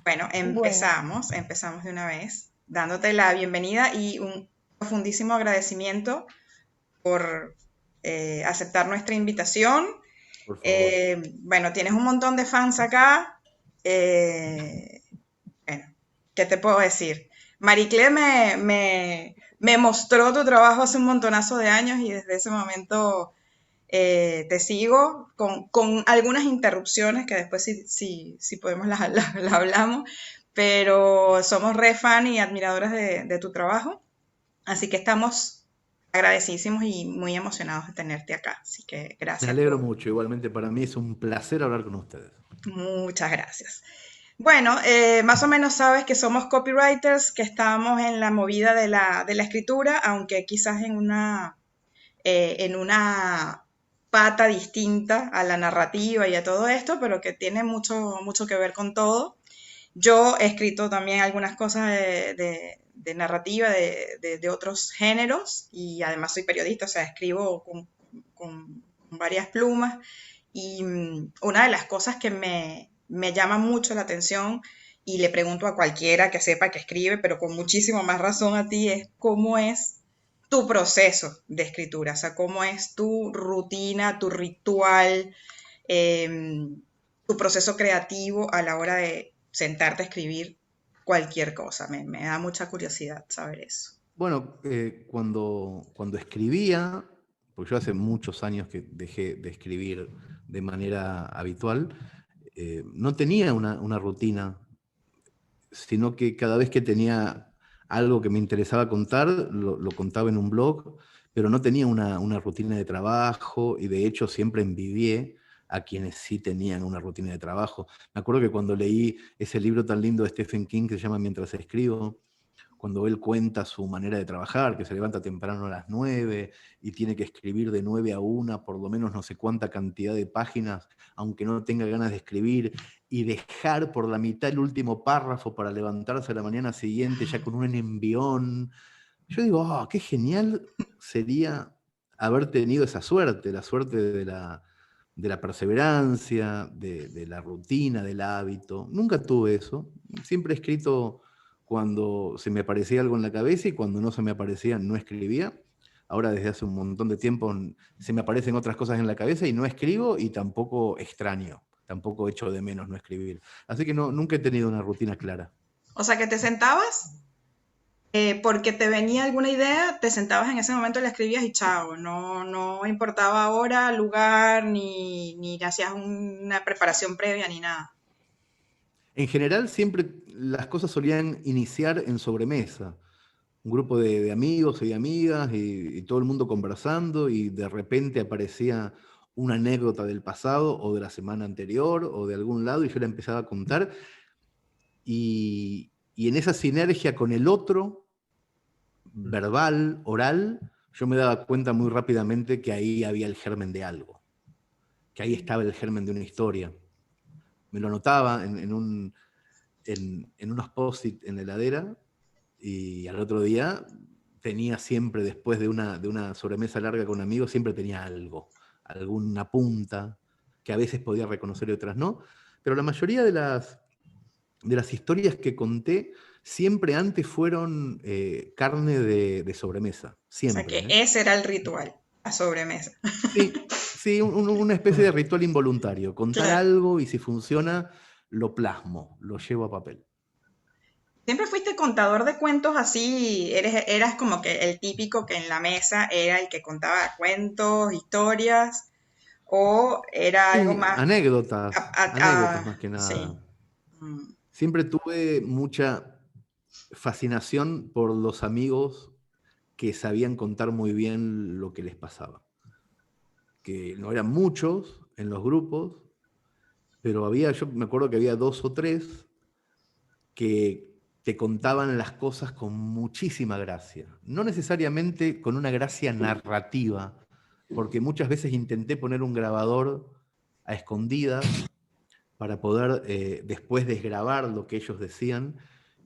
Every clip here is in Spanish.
Bueno, Bueno, empezamos de una vez, dándote la bienvenida y un profundísimo agradecimiento por aceptar nuestra invitación. por favor. Bueno, tienes un montón de fans acá. eh, bueno, ¿qué te puedo decir? Marie me mostró tu trabajo hace un montonazo de años y desde ese momento te sigo con algunas interrupciones que después si podemos las hablamos, pero somos re fan y admiradoras de tu trabajo, así que estamos agradecidísimos y muy emocionados de tenerte acá, así que Me gracias alegro por, mucho. Igualmente para mí es un placer hablar con ustedes. muchas gracias. Bueno, más o menos sabes que somos copywriters, que estamos en la movida de la escritura, aunque quizás en una pata distinta a la narrativa y a todo esto, pero que tiene mucho que ver con todo. Yo he escrito también algunas cosas de narrativa de otros géneros y además soy periodista, o sea, escribo con varias plumas y una de las cosas que me llama mucho la atención y le pregunto a cualquiera que sepa que escribe, pero con muchísimo más razón a ti, es cómo es tu proceso de escritura, o sea, cómo es tu rutina, tu ritual, eh, tu proceso creativo a la hora de sentarte a escribir cualquier cosa. Me da mucha curiosidad saber eso. Bueno, cuando escribía, porque yo hace muchos años que dejé de escribir de manera habitual, no tenía una rutina, sino que cada vez que tenía algo que me interesaba contar, lo contaba en un blog, pero no tenía una rutina de trabajo y de hecho siempre envidié a quienes sí tenían una rutina de trabajo. Me acuerdo que cuando leí ese libro tan lindo de Stephen King que se llama Mientras escribo, cuando él cuenta su manera de trabajar, que se levanta temprano a las 9 y tiene que escribir de 9 a 1 por lo menos no sé cuánta cantidad de páginas, aunque no tenga ganas de escribir, y dejar por la mitad el último párrafo para levantarse a la mañana siguiente ya con un envión. Yo digo, oh, qué genial sería haber tenido esa suerte, la suerte de la perseverancia, de la rutina, del hábito. Nunca tuve eso. Siempre he escrito cuando se me aparecía algo en la cabeza y cuando no se me aparecía no escribía. Ahora desde hace un montón de tiempo se me aparecen otras cosas en la cabeza y no escribo y tampoco extraño, tampoco echo de menos no escribir. Así que no, nunca he tenido una rutina clara. O sea, que te sentabas porque te venía alguna idea, te sentabas en ese momento, la escribías y chao. No importaba hora, lugar, ni hacías una preparación previa ni nada. En general siempre las cosas solían iniciar en sobremesa. Un grupo de amigos y amigas y todo el mundo conversando y de repente aparecía una anécdota del pasado o de la semana anterior o de algún lado y yo la empezaba a contar y en esa sinergia con el otro, verbal, oral, yo me daba cuenta muy rápidamente que ahí había el germen de algo, que ahí estaba el germen de una historia. Me lo notaba en unos post-it en la heladera y al otro día tenía siempre, después de una sobremesa larga con amigos, siempre tenía algo, alguna punta que a veces podía reconocer y otras no, pero la mayoría de las historias que conté siempre antes fueron carne de sobremesa, O sea, siempre. que ¿Eh? ese era el ritual, la sobremesa. Sí, sí, una especie de ritual involuntario, contar Claro. algo y si funciona, lo plasmo, lo llevo a papel. ¿Siempre fuiste contador de cuentos así? Eras como que el típico que en la mesa era el que contaba cuentos, historias, o era algo Y más... anécdotas más que sí. nada. Mm. Siempre tuve mucha fascinación por los amigos que sabían contar muy bien lo que les pasaba. Que no eran muchos en los grupos, pero había, yo me acuerdo que había dos o tres que te contaban las cosas con muchísima gracia. No necesariamente con una gracia narrativa, porque muchas veces intenté poner un grabador a escondidas para poder después desgrabar lo que ellos decían.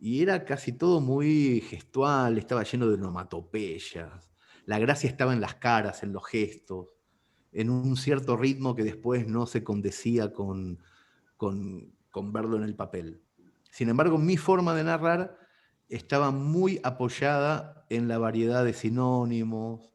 Y era casi todo muy gestual, estaba lleno de onomatopeyas. La gracia estaba en las caras, en los gestos, en un cierto ritmo que después no se condecía con verlo en el papel. Sin embargo, mi forma de narrar estaba muy apoyada en la variedad de sinónimos,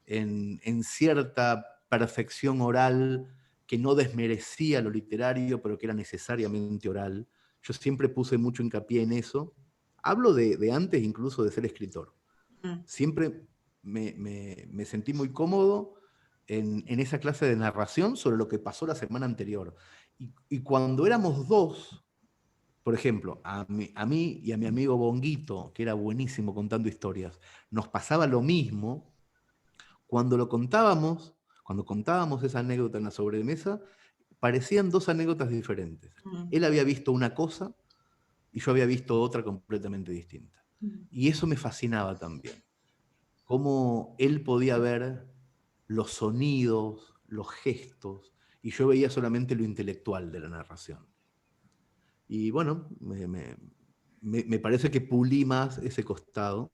en cierta perfección oral que no desmerecía lo literario, pero que era necesariamente oral. Yo siempre puse mucho hincapié en eso. Hablo de antes incluso de ser escritor. Mm, Siempre me sentí muy cómodo en esa clase de narración sobre lo que pasó la semana anterior. Y cuando éramos dos, por ejemplo, a mí y a mi amigo Bonguito, que era buenísimo contando historias, nos pasaba lo mismo. Cuando lo contábamos, cuando contábamos esa anécdota en la sobremesa, parecían dos anécdotas diferentes. mm, Él había visto una cosa y yo había visto otra completamente distinta. mm, Y eso me fascinaba también. Cómo él podía ver los sonidos, los gestos, y yo veía solamente lo intelectual de la narración. Y bueno, me parece que pulí más ese costado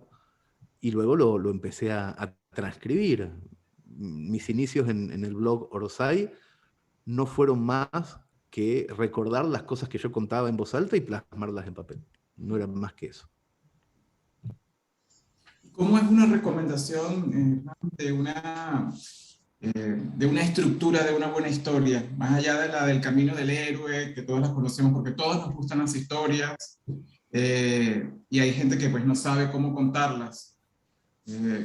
y luego lo empecé a transcribir. Mis inicios en el blog Orosai no fueron más que recordar las cosas que yo contaba en voz alta y plasmarlas en papel. No era más que eso. ¿Cómo es una recomendación de una estructura de una buena historia? Más allá de la del camino del héroe, que todos las conocemos porque todos nos gustan las historias, y hay gente que pues no sabe cómo contarlas,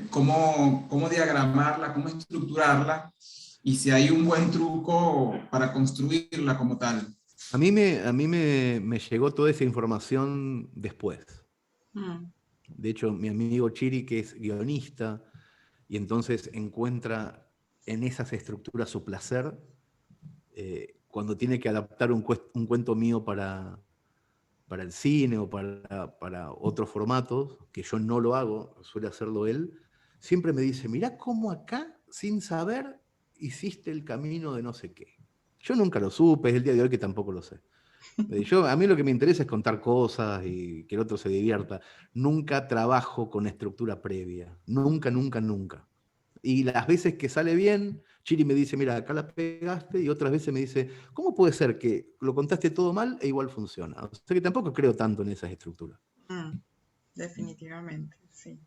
cómo diagramarla, cómo estructurarla, y si hay un buen truco para construirla como tal. A mí me llegó toda esa información después. mm, De hecho, mi amigo Chiri, que es guionista, y entonces encuentra en esas estructuras su placer, cuando tiene que adaptar un cuento mío para el cine o para otros formatos, que yo no lo hago, suele hacerlo él, siempre me dice, mirá cómo acá, sin saber, hiciste el camino de no sé qué. Yo nunca lo supe, es el día de hoy que tampoco lo sé. A mí lo que me interesa es contar cosas y que el otro se divierta. Nunca trabajo con estructura previa. Nunca, nunca, nunca. Y las veces que sale bien, Chiri me dice, mira, acá la pegaste, y otras veces me dice, ¿cómo puede ser que lo contaste todo mal e igual funciona? O sea que tampoco creo tanto en esas estructuras. mm, definitivamente, sí.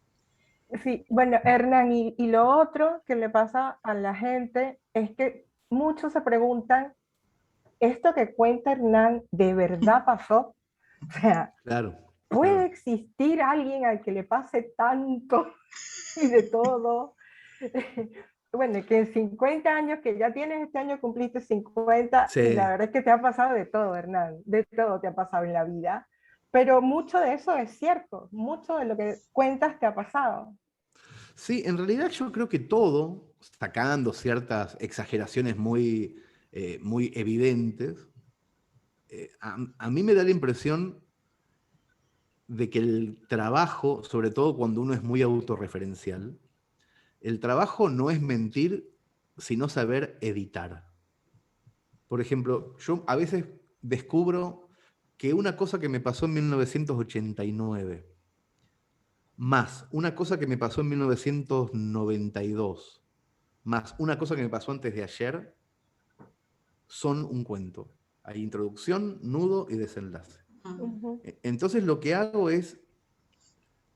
Sí, bueno, Hernán, y lo otro que le pasa a la gente es que muchos se preguntan, ¿esto que cuenta Hernán de verdad pasó? O sea, Claro, ¿puede claro. existir alguien al que le pase tanto y de todo? Bueno, que en 50 años, que ya tienes este año, cumpliste 50 y la Sí. verdad es que te ha pasado de todo, Hernán, de todo te ha pasado en la vida, pero mucho de eso es cierto, mucho de lo que cuentas te ha pasado. Sí, en realidad yo creo que todo, sacando ciertas exageraciones muy evidentes, a mí me da la impresión de que el trabajo, sobre todo cuando uno es muy autorreferencial, el trabajo no es mentir, sino saber editar. Por ejemplo, yo a veces descubro que una cosa que me pasó en 1989, más una cosa que me pasó en 1992, más una cosa que me pasó antes de ayer, son un cuento. Hay introducción, nudo y desenlace. Mm, Ujú. Entonces lo que hago es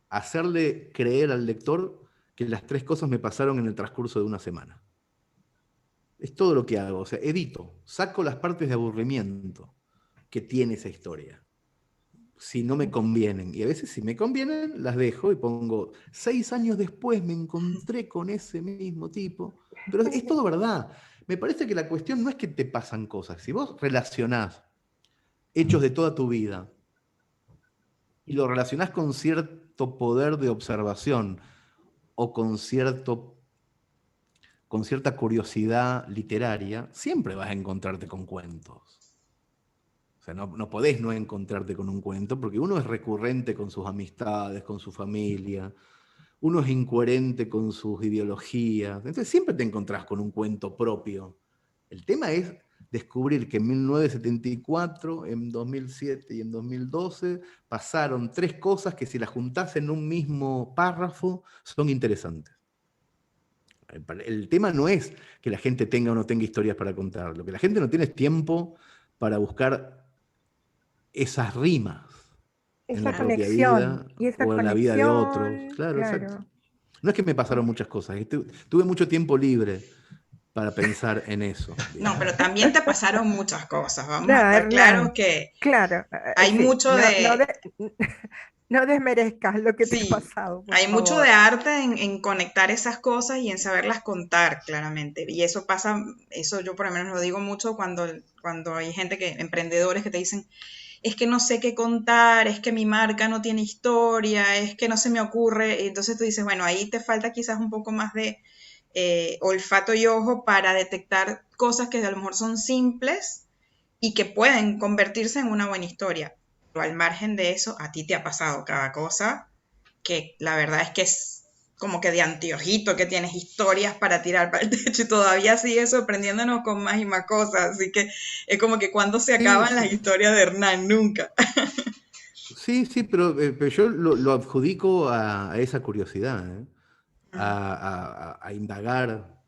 hacerle creer al lector que las tres cosas me pasaron en el transcurso de una semana. Es todo lo que hago, o sea, edito, saco las partes de aburrimiento que tiene esa historia, si no me convienen. Y a veces si me convienen, las dejo y pongo, 6 años después me encontré con ese mismo tipo. Pero es todo verdad. Me parece que la cuestión no es que te pasan cosas. Si vos relacionás hechos de toda tu vida y lo relacionás con cierto poder de observación o con cierta curiosidad literaria, siempre vas a encontrarte con cuentos. O sea, no podés no encontrarte con un cuento, porque uno es recurrente con sus amistades, con su familia, uno es incoherente con sus ideologías, entonces siempre te encontrás con un cuento propio. El tema es descubrir que en 1974, en 2007 y en 2012 pasaron tres cosas que si las juntás en un mismo párrafo son interesantes. El tema no es que la gente tenga o no tenga historias para contar. Lo que la gente no tiene es tiempo para buscar esas rimas. en esa la propia conexión, vida y esa o en la vida de otros. conexión, Claro, exacto. claro. No es que me pasaron muchas cosas, tuve mucho tiempo libre para pensar en eso, No, digamos. pero también te pasaron muchas cosas. Vamos No, a estar claros Hernán, que claro, hay sí, mucho de, no desmerezcas lo que te ha sí, pasado, por hay mucho de favor. arte en conectar esas cosas y en saberlas contar claramente. Y eso pasa, eso yo por lo menos lo digo mucho cuando hay gente emprendedores que te dicen, es que no sé qué contar, es que mi marca no tiene historia, es que no se me ocurre. Y entonces tú dices, bueno, ahí te falta quizás un poco más de olfato y ojo para detectar cosas que a lo mejor son simples y que pueden convertirse en una buena historia. Pero al margen de eso, a ti te ha pasado cada cosa que la verdad es que es como que de anteojito, que tienes historias para tirar para el techo y todavía sigue sorprendiéndonos con más y más cosas. Así que es como que cuando se Sí, acaban las sí, historias de Hernán, nunca. sí, sí, pero yo lo adjudico a esa curiosidad, ¿eh? A indagar.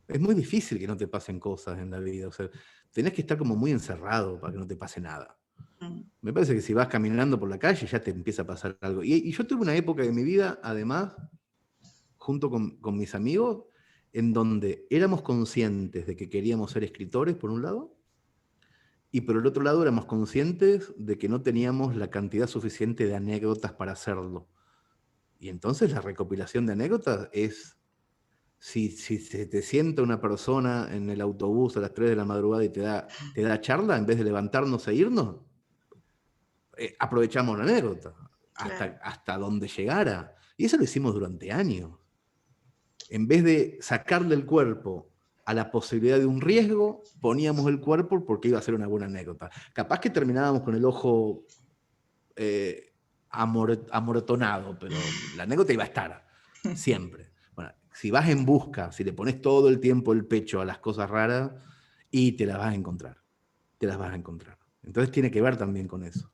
Es muy difícil que no te pasen cosas en la vida, o sea, tenés que estar como muy encerrado para que no te pase nada. Me parece que si vas caminando por la calle ya te empieza a pasar algo. Y yo tuve una época de mi vida, además, junto con mis amigos, en donde éramos conscientes de que queríamos ser escritores, por un lado, y por el otro lado éramos conscientes de que no teníamos la cantidad suficiente de anécdotas para hacerlo. Y entonces la recopilación de anécdotas es, si se te sienta una persona en el autobús a las 3 de la madrugada y te da charla, en vez de levantarnos e irnos, aprovechamos la anécdota Claro. hasta donde llegara. Y eso lo hicimos durante años. En vez de sacarle el cuerpo a la posibilidad de un riesgo, poníamos el cuerpo porque iba a ser una buena anécdota. Capaz que terminábamos con el ojo amortonado, pero la anécdota iba a estar, siempre. Bueno, si vas en busca, si le pones todo el tiempo el pecho a las cosas raras, y te las vas a encontrar, te las vas a encontrar. Entonces tiene que ver también con eso.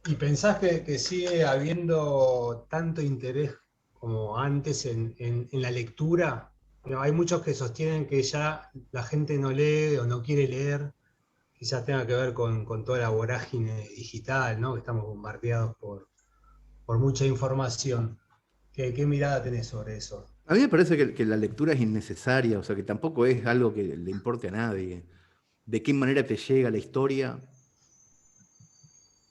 ¿Y pensás que sigue habiendo tanto interés como antes en la lectura? Bueno, hay muchos que sostienen que ya la gente no lee o no quiere leer, quizás tenga que ver con toda la vorágine digital, ¿no? Que estamos bombardeados por mucha información. ¿Qué mirada tenés sobre eso? A mí me parece que la lectura es innecesaria, o sea, que tampoco es algo que le importe a nadie. ¿De qué manera te llega la historia?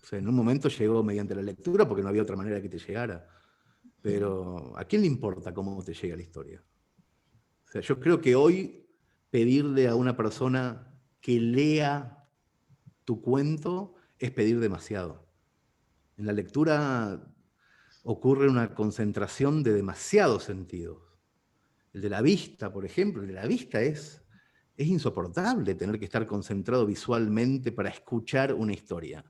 O sea, en un momento llegó mediante la lectura porque no había otra manera que te llegara. Pero ¿a quién le importa cómo te llega la historia? O sea, yo creo que hoy pedirle a una persona que lea tu cuento es pedir demasiado. En la lectura ocurre una concentración de demasiados sentidos. El de la vista, por ejemplo, el de la vista es insoportable tener que estar concentrado visualmente para escuchar una historia.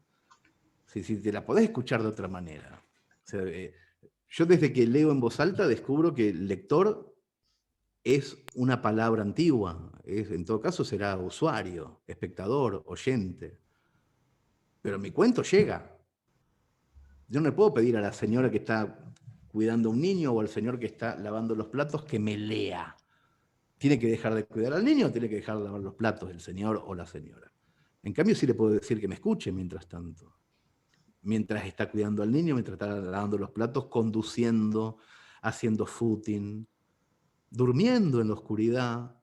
Si te la podés escuchar de otra manera. O sea, yo desde que leo en voz alta descubro que el lector es una palabra antigua. En todo caso será usuario, espectador, oyente. Pero mi cuento llega. Yo no le puedo pedir a la señora que está cuidando a un niño o al señor que está lavando los platos que me lea. Tiene que dejar de cuidar al niño o tiene que dejar de lavar los platos el señor o la señora. En cambio, sí le puedo decir que me escuche mientras tanto. Mientras está cuidando al niño, mientras está lavando los platos, conduciendo, haciendo footing, durmiendo en la oscuridad,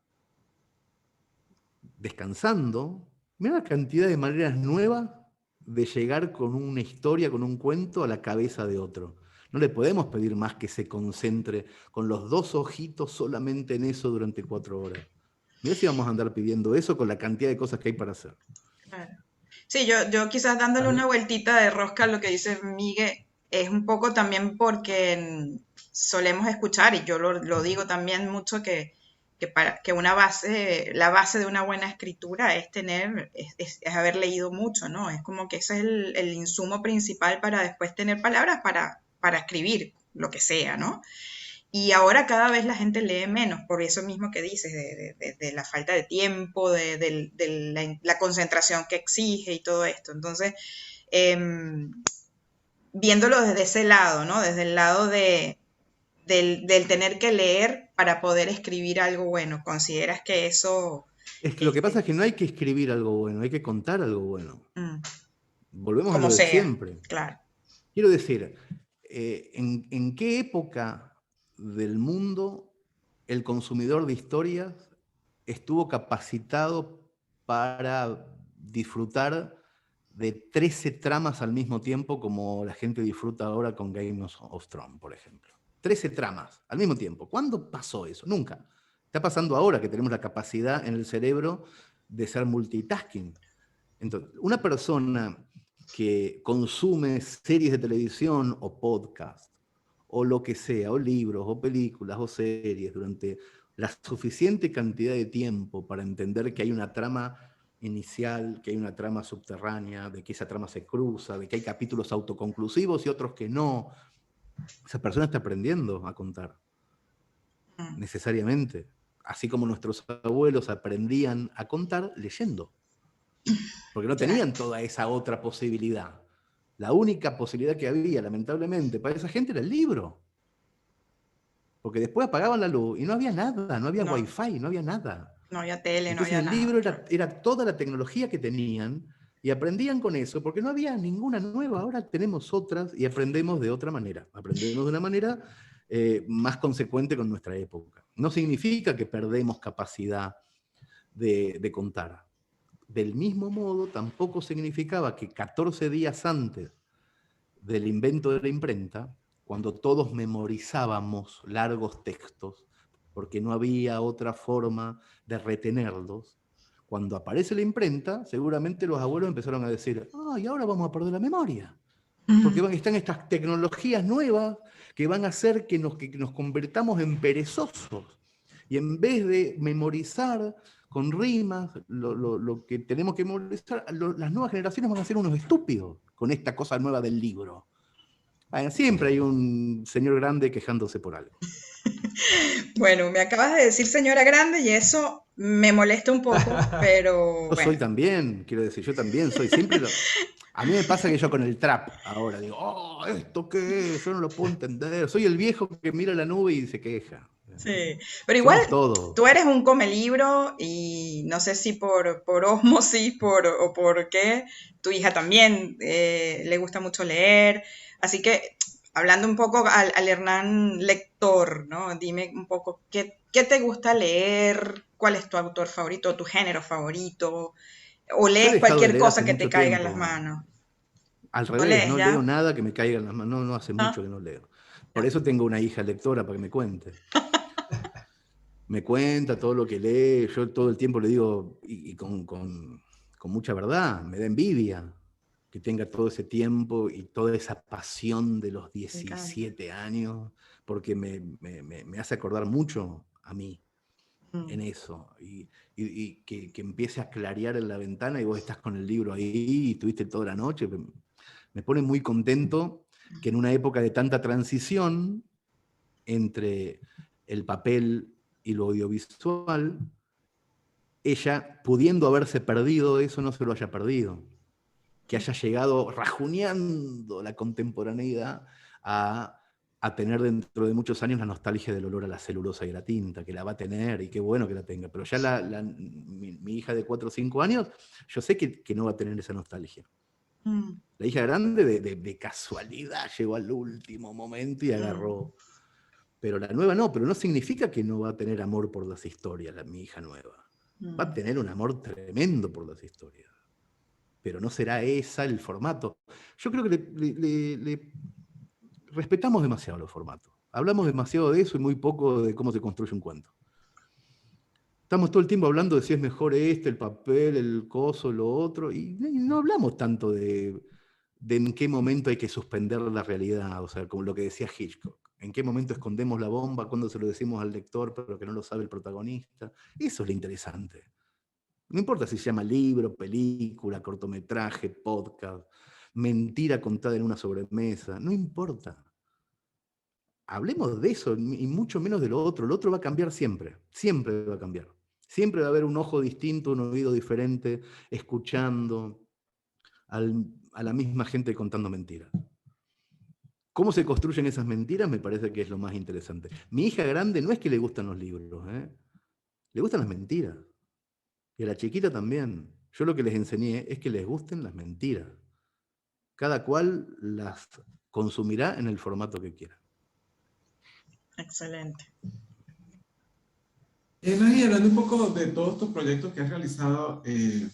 descansando. Mira la cantidad de maneras nuevas de llegar con una historia, con un cuento a la cabeza de otro. No le podemos pedir más que se concentre con los dos ojitos solamente en eso durante 4 horas. Mira si vamos a andar pidiendo eso con la cantidad de cosas que hay para hacer. Claro. Sí, yo quizás dándole una vueltita de rosca a lo que dice Miguel, es un poco también porque solemos escuchar, y yo lo digo también mucho, que una base, la base de una buena escritura es es haber leído mucho, ¿no? Es como que ese es el insumo principal para después tener palabras para escribir lo que sea, ¿no? Y ahora cada vez la gente lee menos, por eso mismo que dices, de la falta de tiempo, de la concentración que exige y todo esto. Entonces, viéndolo desde ese lado, ¿no? Desde el lado del tener que leer para poder escribir algo bueno, ¿consideras que eso... Es que lo que pasa es que no hay que escribir algo bueno, hay que contar algo bueno. Volvemos a como lo de sea, siempre. claro. Quiero decir, ¿en qué época del mundo el consumidor de historias estuvo capacitado para disfrutar de 13 tramas al mismo tiempo como la gente disfruta ahora con Game of Thrones, por ejemplo? 13 tramas al mismo tiempo. ¿Cuándo pasó eso? Nunca. Está pasando ahora que tenemos la capacidad en el cerebro de ser multitasking. Entonces, una persona que consume series de televisión o podcast, o lo que sea, o libros, o películas, o series, durante la suficiente cantidad de tiempo para entender que hay una trama inicial, que hay una trama subterránea, de que esa trama se cruza, de que hay capítulos autoconclusivos y otros que no, esa persona está aprendiendo a contar, necesariamente. Así como nuestros abuelos aprendían a contar leyendo. Porque no Claro. tenían toda esa otra posibilidad. La única posibilidad que había, lamentablemente, para esa gente era el libro. Porque después apagaban la luz y no había nada, no había No, wifi, no había nada. no había tele, no Entonces había el nada, libro claro. era toda la tecnología que tenían y aprendían con eso, porque no había ninguna nueva. Ahora tenemos otras y aprendemos de otra manera. Aprendemos de una manera más consecuente con nuestra época. No significa que perdemos capacidad de contar. Del mismo modo, tampoco significaba que 14 días antes del invento de la imprenta, cuando todos memorizábamos largos textos, porque no había otra forma de retenerlos, cuando aparece la imprenta, seguramente los abuelos empezaron a decir, y ahora vamos a perder la memoria, porque están estas tecnologías nuevas que van a hacer que nos convertamos en perezosos. Y en vez de memorizar con rimas lo que tenemos que memorizar, las nuevas generaciones van a ser unos estúpidos con esta cosa nueva del libro. Bueno, siempre hay un señor grande quejándose por algo. Bueno, me acabas de decir señora grande y eso me molesta un poco, pero Yo bueno. soy también, quiero decir, yo también soy. A mí me pasa que yo con el trap ahora digo, ¿esto qué es? Yo no lo puedo entender. Soy el viejo que mira la nube y se queja. Sí, pero igual Somos todos. tú eres un come libro y no sé si por ósmosis o por qué, tu hija también le gusta mucho leer, así que hablando un poco al Hernán lector, ¿no? Dime un poco qué te gusta leer, cuál es tu autor favorito, tu género favorito, o Yo he lees dejado de cualquier leer cosa hace que te mucho caiga en las tiempo. manos. Al ¿No revés, lees no leo ya? nada que me caiga en las manos. No, no hace mucho ¿Ah? que no leo. Por Ya. eso tengo una hija lectora para que me cuente. Me cuenta todo lo que lee. Yo todo el tiempo le digo, y con mucha verdad, me da envidia que tenga todo ese tiempo y toda esa pasión de los Me encanta. 17 años, porque me hace acordar mucho a mí en Mm. eso. Y que empiece a clarear en la ventana y vos estás con el libro ahí y tuviste toda la noche. Me pone muy contento que en una época de tanta transición entre el papel y lo audiovisual, ella, pudiendo haberse perdido eso, no se lo haya perdido. Que haya llegado rajuneando la contemporaneidad a tener dentro de muchos años la nostalgia del olor a la celulosa y a la tinta, que la va a tener y qué bueno que la tenga. Pero ya mi hija de 4 o 5 años, yo sé que no va a tener esa nostalgia. Mm. La hija grande de casualidad llegó al último momento y Mm. agarró. Pero la nueva no, pero no significa que no va a tener amor por las historias, mi hija nueva. Va a Mm. tener un amor tremendo por las historias. Pero no será esa el formato. Yo creo que le respetamos demasiado los formatos. Hablamos demasiado de eso y muy poco de cómo se construye un cuento. Estamos todo el tiempo hablando de si es mejor el papel, el coso, lo otro, y no hablamos tanto de en qué momento hay que suspender la realidad, o sea, como lo que decía Hitchcock. En qué momento escondemos la bomba, cuando se lo decimos al lector, pero que no lo sabe el protagonista. Eso es lo interesante. No importa si se llama libro, película, cortometraje, podcast, mentira contada en una sobremesa, no importa. Hablemos de eso y mucho menos de lo otro. Lo otro va a cambiar siempre, siempre va a cambiar. Siempre va a haber un ojo distinto, un oído diferente, escuchando a la misma gente contando mentiras. ¿Cómo se construyen esas mentiras? Me parece que es lo más interesante. Mi hija grande no es que le gustan los libros, le gustan las mentiras. Y a la chiquita también. Yo lo que les enseñé es que les gusten las mentiras. Cada cual las consumirá en el formato que quiera. Excelente. Nani, hablando un poco de todos estos proyectos que has realizado, se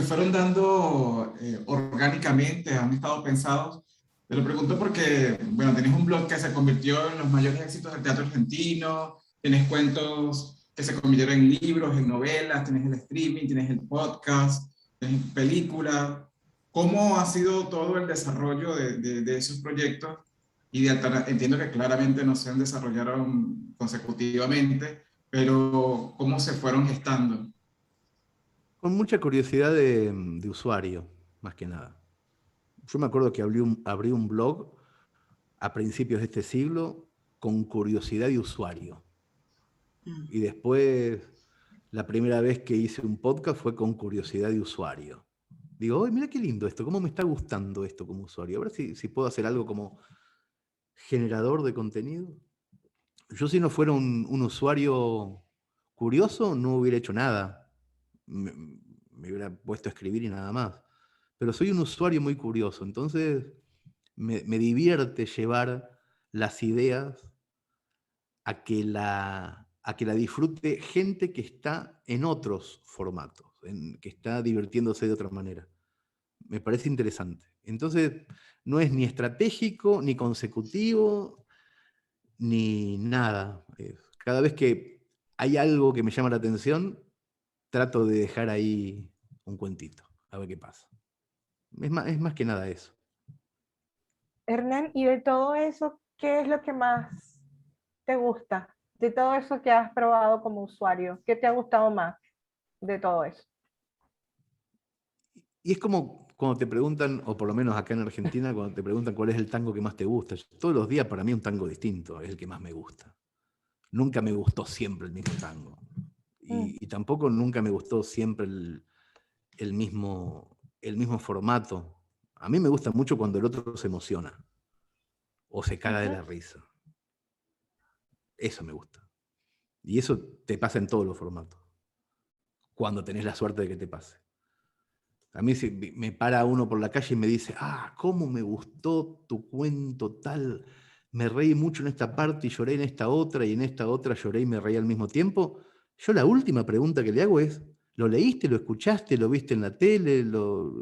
fueron dando orgánicamente, han estado pensados. Te lo pregunto porque, bueno, tenés un blog que se convirtió en los mayores éxitos del teatro argentino, tienes cuentos que se convirtieron en libros, en novelas, tienes el streaming, tienes el podcast, tienes películas. ¿Cómo ha sido todo el desarrollo de esos proyectos? Y entiendo que claramente no se desarrollaron consecutivamente, pero ¿cómo se fueron gestando? Con mucha curiosidad de usuario, más que nada. Yo me acuerdo que abrí un blog a principios de este siglo con curiosidad de usuario. Y después, la primera vez que hice un podcast fue con curiosidad de usuario. Digo, ¡ay, mira qué lindo esto! ¿Cómo me está gustando esto como usuario? A ver si puedo hacer algo como generador de contenido. Yo, si no fuera un usuario curioso, no hubiera hecho nada. Me hubiera puesto a escribir y nada más. Pero soy un usuario muy curioso, entonces me divierte llevar las ideas a que la disfrute gente que está en otros formatos, que está divirtiéndose de otra manera. Me parece interesante. Entonces, no es ni estratégico, ni consecutivo, ni nada. Cada vez que hay algo que me llama la atención, trato de dejar ahí un cuentito, a ver qué pasa. Es más que nada eso. Hernán, y de todo eso, ¿qué es lo que más te gusta? De todo eso que has probado como usuario, ¿qué te ha gustado más de todo eso? Y es como cuando te preguntan, o por lo menos acá en Argentina, cuando te preguntan cuál es el tango que más te gusta. Todos los días para mí un tango distinto es el que más me gusta. Nunca me gustó siempre el mismo tango. Y tampoco nunca me gustó siempre el mismo formato. A mí me gusta mucho cuando el otro se emociona o se caga de la risa. Eso me gusta. Y eso te pasa en todos los formatos, cuando tenés la suerte de que te pase. A mí si me para uno por la calle y me dice, cómo me gustó tu cuento tal, me reí mucho en esta parte y lloré en esta otra, y en esta otra lloré y me reí al mismo tiempo. Yo la última pregunta que le hago es, ¿lo leíste, lo escuchaste, lo viste en la tele? No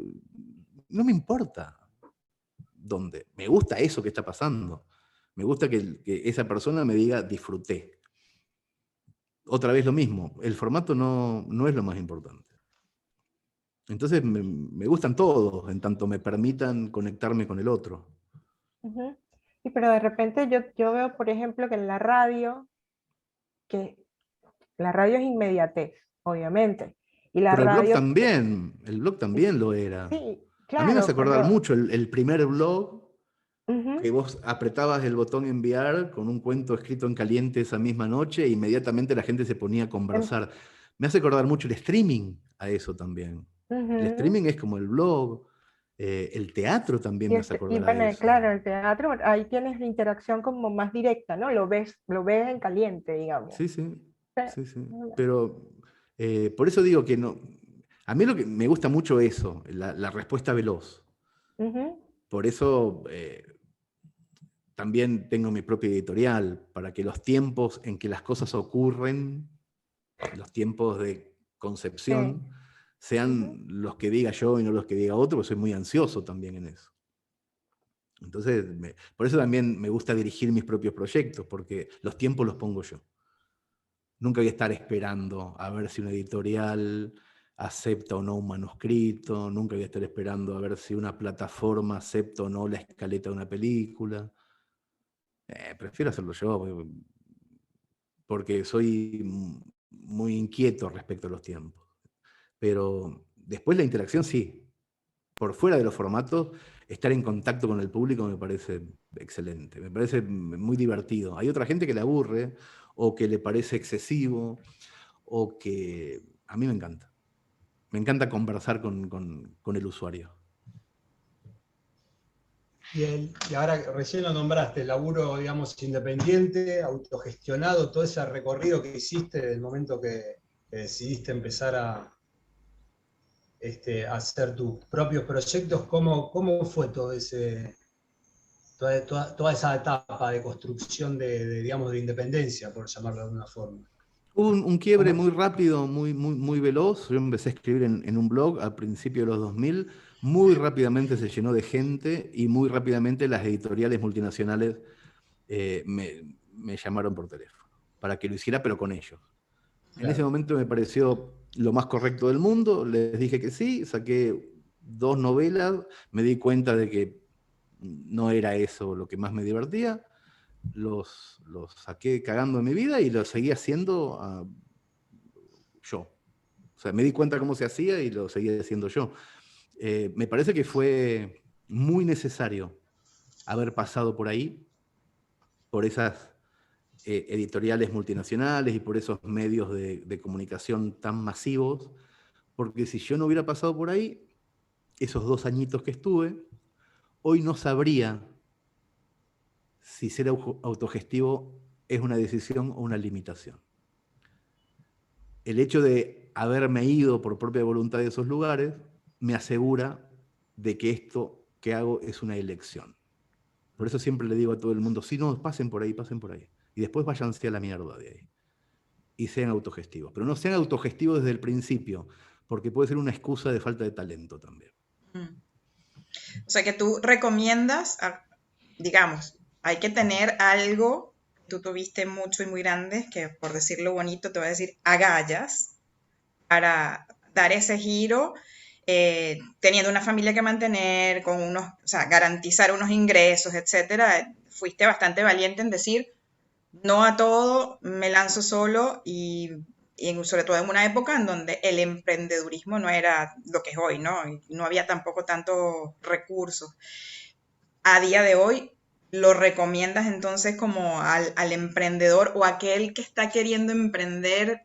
me importa dónde. Me gusta eso que está pasando. Me gusta que esa persona me diga, disfruté. Otra vez lo mismo, el formato no es lo más importante. Entonces me gustan todos, en tanto me permitan conectarme con el otro. Sí, pero de repente yo veo, por ejemplo, que en la radio, que la radio es inmediatez, obviamente. Y la Pero radio... el blog también lo era. Sí, A mí me hace claro, acordar pero... mucho el primer blog, que vos apretabas el botón enviar con un cuento escrito en caliente esa misma noche e inmediatamente la gente se ponía a conversar. Me hace acordar mucho el streaming a eso también. El streaming es como el blog. El teatro también me hace acordar a bueno, eso. claro, el teatro, ahí tienes la interacción como más directa, ¿no? Lo ves en caliente, digamos. Sí. Pero por eso digo que no. A mí lo que me gusta mucho eso, la respuesta veloz. Por eso también tengo mi propia editorial, para que los tiempos en que las cosas ocurren, los tiempos de concepción, sean los que diga yo y no los que diga otro, porque soy muy ansioso también en eso. Entonces, por eso también me gusta dirigir mis propios proyectos, porque los tiempos los pongo yo. Nunca voy a estar esperando a ver si una editorial acepta o no un manuscrito, nunca voy a estar esperando a ver si una plataforma acepta o no la escaleta de una película. Prefiero hacerlo yo, porque soy muy inquieto respecto a los tiempos. Pero después la interacción sí. Por fuera de los formatos, estar en contacto con el público me parece excelente, me parece muy divertido. Hay otra gente que le aburre, o que le parece excesivo, o que a mí me encanta. Me encanta conversar con el usuario. Y ahora recién lo nombraste, el laburo, digamos, independiente, autogestionado, todo ese recorrido que hiciste del momento que decidiste empezar hacer tus propios proyectos. ¿Cómo fue toda esa etapa de construcción digamos, de independencia, por llamarlo de alguna forma? Hubo un quiebre ¿Cómo? muy rápido, muy veloz. Yo empecé a escribir en un blog al principio de los 2000. Muy rápidamente se llenó de gente y muy rápidamente las editoriales multinacionales me llamaron por teléfono para que lo hiciera, pero con ellos. En ese momento me pareció lo más correcto del mundo. Les dije que sí, saqué 2 novelas, me di cuenta de que no era eso lo que más me divertía. Los saqué cagando en mi vida y lo seguí haciendo yo. O sea, me di cuenta cómo se hacía y lo seguía haciendo yo. Me parece que fue muy necesario haber pasado por ahí, por esas editoriales multinacionales y por esos medios de comunicación tan masivos, porque si yo no hubiera pasado por ahí, esos 2 añitos que estuve, hoy no sabría si ser autogestivo es una decisión o una limitación. El hecho de haberme ido por propia voluntad de esos lugares me asegura de que esto que hago es una elección. Por eso siempre le digo a todo el mundo, si no, pasen por ahí. Y después váyanse a la mierda de ahí. Y sean autogestivos. Pero no sean autogestivos desde el principio, porque puede ser una excusa de falta de talento también. O sea que tú recomiendas, digamos, hay que tener algo, tú tuviste mucho y muy grande, que por decirlo bonito te voy a decir agallas, para dar ese giro, teniendo una familia que mantener, con unos, o sea, garantizar unos ingresos, etcétera. Fuiste bastante valiente en decir, no a todo, me lanzo solo y sobre todo en una época en donde el emprendedurismo no era lo que es hoy, ¿no? Y no había tampoco tantos recursos. A día de hoy, ¿lo recomiendas entonces como al emprendedor o aquel que está queriendo emprender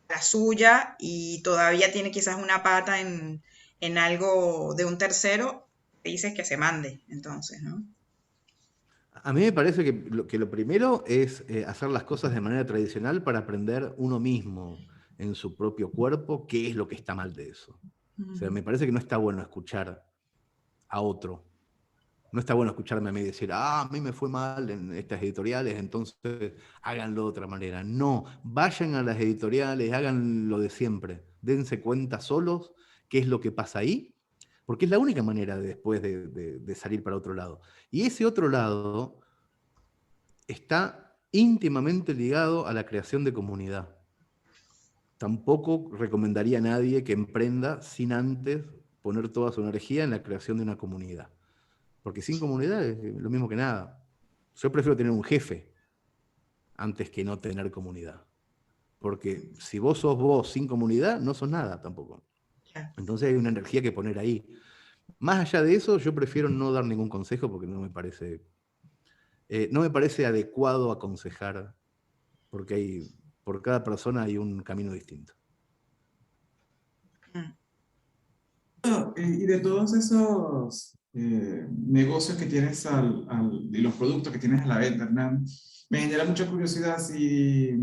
la suya y todavía tiene quizás una pata en algo de un tercero? Dices que se mande, entonces, ¿no? A mí me parece que lo primero es hacer las cosas de manera tradicional para aprender uno mismo en su propio cuerpo qué es lo que está mal de eso. O sea, me parece que no está bueno escuchar a otro. No está bueno escucharme a mí decir, a mí me fue mal en estas editoriales, entonces háganlo de otra manera. No, vayan a las editoriales, hagan lo de siempre. Dense cuenta solos qué es lo que pasa ahí, porque es la única manera después de salir para otro lado. Y ese otro lado está íntimamente ligado a la creación de comunidad. Tampoco recomendaría a nadie que emprenda sin antes poner toda su energía en la creación de una comunidad. Porque sin comunidad es lo mismo que nada. Yo prefiero tener un jefe antes que no tener comunidad. Porque si vos sos vos sin comunidad, no sos nada tampoco. Entonces hay una energía que poner ahí. Más allá de eso, yo prefiero no dar ningún consejo porque no me parece adecuado aconsejar, porque por cada persona hay un camino distinto. Y de todos esos negocios que tienes y los productos que tienes a la venta, Hernán, me genera mucha curiosidad si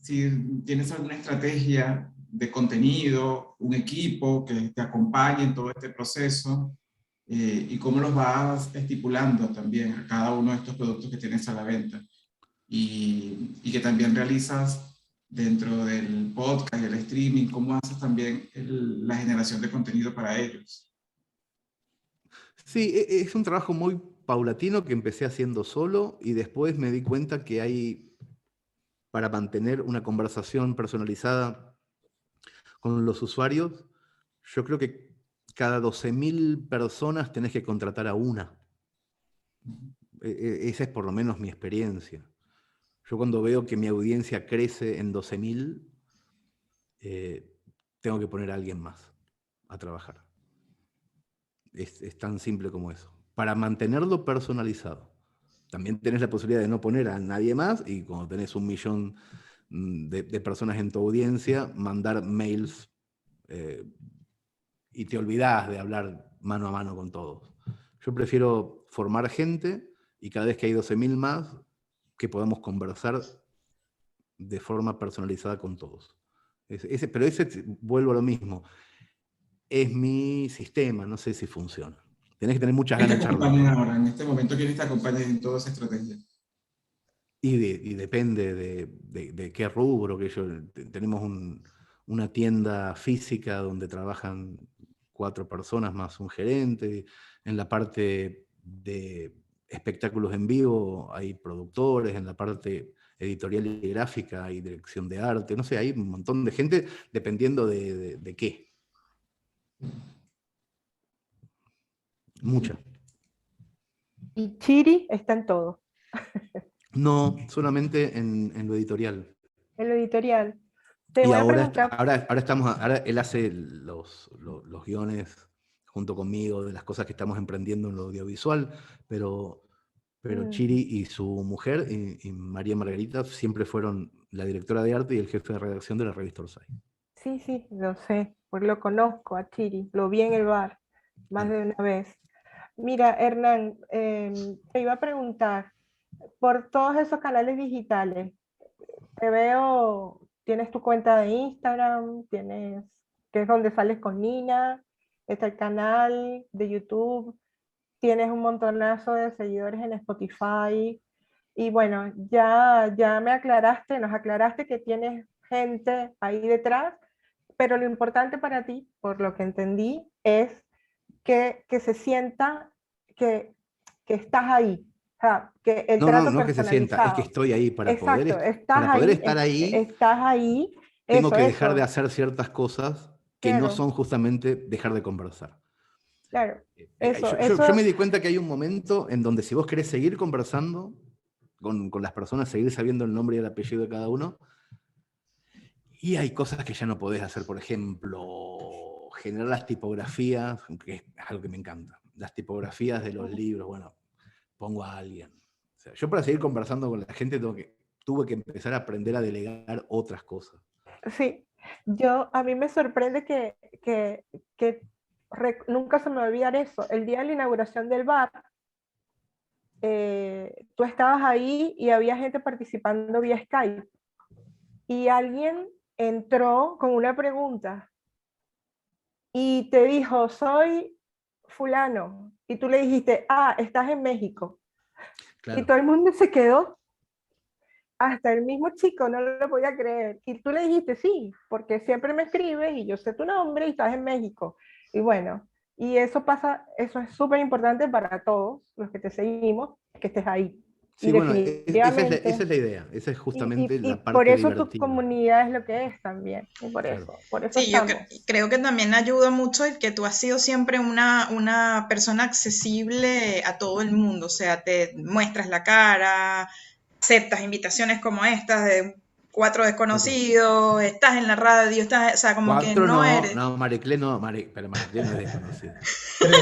tienes alguna estrategia de contenido, un equipo que te acompañe en todo este proceso y cómo los vas estipulando también a cada uno de estos productos que tienes a la venta y que también realizas dentro del podcast y el streaming, cómo haces también la generación de contenido para ellos. Sí, es un trabajo muy paulatino que empecé haciendo solo y después me di cuenta que hay, para mantener una conversación personalizada con los usuarios, yo creo que cada 12.000 personas tenés que contratar a una. Esa es por lo menos mi experiencia. Yo cuando veo que mi audiencia crece en 12.000, tengo que poner a alguien más a trabajar. Es tan simple como eso. Para mantenerlo personalizado. También tenés la posibilidad de no poner a nadie más y cuando tenés 1 millón de personas en tu audiencia, mandar mails y te olvidás de hablar mano a mano con todos. Yo prefiero formar gente y cada vez que hay 12.000 más, que podamos conversar de forma personalizada con todos. Pero vuelvo a lo mismo. es mi sistema, no sé si funciona. Tenés que tener muchas ¿Quién te ganas de charlar. acompaña ahora, en este momento? ¿Quién te acompaña en toda esa estrategia? Y depende de qué rubro, tenemos una tienda física donde trabajan 4 personas más un gerente. En la parte de espectáculos en vivo hay productores, en la parte editorial y gráfica hay dirección de arte, no sé, hay un montón de gente dependiendo de qué. Mucha. Y Chiri está en todo, No, solamente en lo editorial. en lo editorial. Te Y voy a ahora, preguntar, ahora él hace los guiones junto conmigo de las cosas que estamos emprendiendo en lo audiovisual, pero Chiri y su mujer, y María Margarita, siempre fueron la directora de arte y el jefe de redacción de la revista Orsay. sí, sí, lo sé, pues lo conozco a Chiri, lo vi en el bar más de una vez. Mira, Hernán, te iba a preguntar, por todos esos canales digitales, te veo, tienes tu cuenta de Instagram, que es donde sales con Nina, está el canal de YouTube, tienes un montonazo de seguidores en Spotify, y bueno, ya nos aclaraste que tienes gente ahí detrás, pero lo importante para ti, por lo que entendí, es que se sienta que estás ahí, o sea, que el trato No que se sienta, es que personalizado. estoy ahí Exacto, para poder estar ahí, estás ahí, tengo eso, que dejar de eso, hacer ciertas cosas que no claro, son justamente dejar de conversar. claro, eso, Yo me eso, di cuenta que hay un momento en donde si vos querés seguir conversando con las personas, seguir sabiendo el nombre y el apellido de cada uno, y hay cosas que ya no podés hacer, por ejemplo, generar las tipografías, que es algo que me encanta, las tipografías de los libros, bueno, pongo a alguien. O sea, yo para seguir conversando con la gente tuve que empezar a aprender a delegar otras cosas. sí, a mí me sorprende que nunca se me va a olvidar eso, el día de la inauguración del bar, tú estabas ahí y había gente participando vía Skype, y alguien entró con una pregunta y te dijo, soy fulano, y tú le dijiste, estás en México, Claro. y todo el mundo se quedó, hasta el mismo chico no lo podía creer, y tú le dijiste, sí, porque siempre me escribes y yo sé tu nombre y estás en México, y bueno, y eso es súper importante para todos los que te seguimos, que estés ahí, Sí, y bueno, esa es definitivamente, la idea, esa es justamente y la por parte eso tu divertida. comunidad es lo que es también, y Claro. por eso Sí, yo estamos. creo que también ayuda mucho el que tú has sido siempre una persona accesible a todo el mundo, o sea, te muestras la cara, aceptas invitaciones como estas de 4 desconocidos, estás en la radio, o sea, como que 4 no no, eres... Mariclé no, pero Mariclé no es desconocida. 3.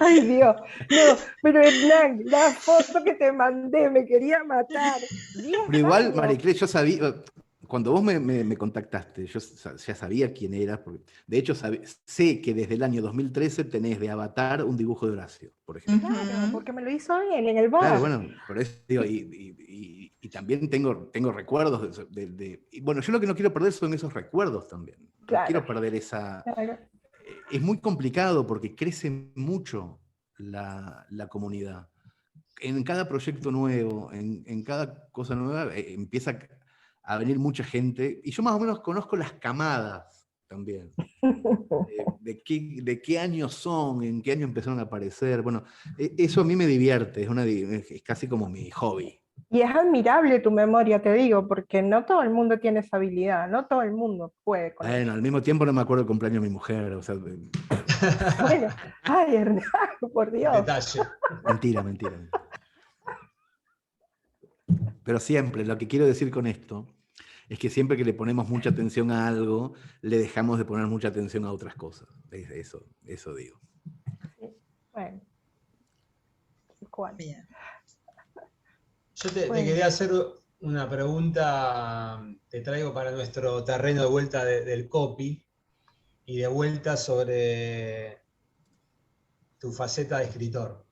Ay, Dios, no, pero Hernán, la foto que te mandé me quería matar. 10 Pero igual, años. Mariclé, yo sabía, cuando vos me contactaste, yo ya sabía quién eras, porque de hecho sé que desde el año 2013 tenés de Avatar un dibujo de Horacio, por ejemplo. Claro, porque me lo hizo él en el Claro, bar. bueno, por eso digo, y también tengo recuerdos y bueno, yo lo que no quiero perder son esos recuerdos también. No Claro, quiero perder esa... claro. Es muy complicado porque crece mucho la comunidad. En cada proyecto nuevo, en cada cosa nueva, empieza a venir mucha gente, y yo más o menos conozco las camadas también, de qué años son, en qué año empezaron a aparecer. Bueno, eso a mí me divierte, es casi como mi hobby. Y es admirable tu memoria, te digo, porque no todo el mundo tiene esa habilidad, no todo el mundo puede con Bueno, eso. al mismo tiempo no me acuerdo el cumpleaños de mi mujer, o sea, Bueno, ay, Hernán, por Dios. Detalle. mentira. Pero siempre, lo que quiero decir con esto es que siempre que le ponemos mucha atención a algo, le dejamos de poner mucha atención a otras cosas. Eso digo. Sí, bueno, ¿cuál? Bien. Yo te Bueno. quería hacer una pregunta, te traigo para nuestro terreno de vuelta del copy y de vuelta sobre tu faceta de escritor.